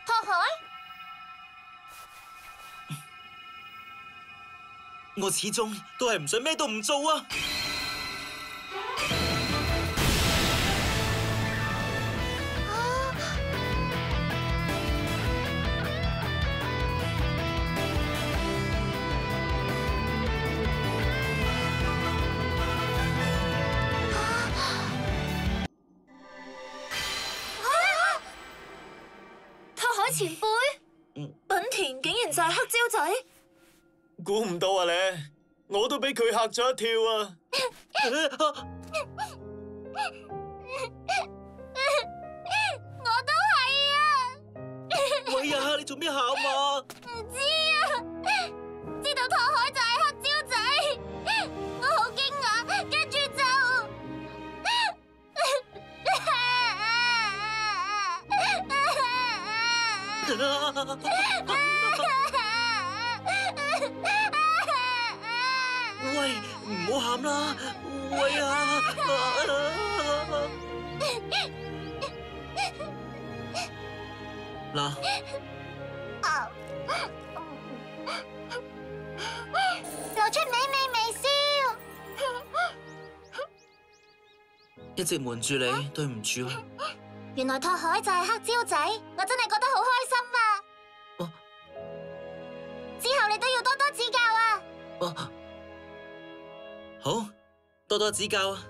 拓海，我始終都係唔想咩都唔做啊！前輩，品田竟然就係黑椒仔，估唔到啊你，我都俾佢嚇咗一跳啊！我都係啊！喂呀，你做咩喊啊？唔知啊，知道拓海就係黑椒仔，我好驚訝，跟住就。喂，唔好喊啦！喂啊！嗱，露出美美微笑。一直瞞住你，對唔住啊！原來拓海就係黑椒仔，我真係覺得好開心啊！之後你都要多多指教啊！好，多多指教啊！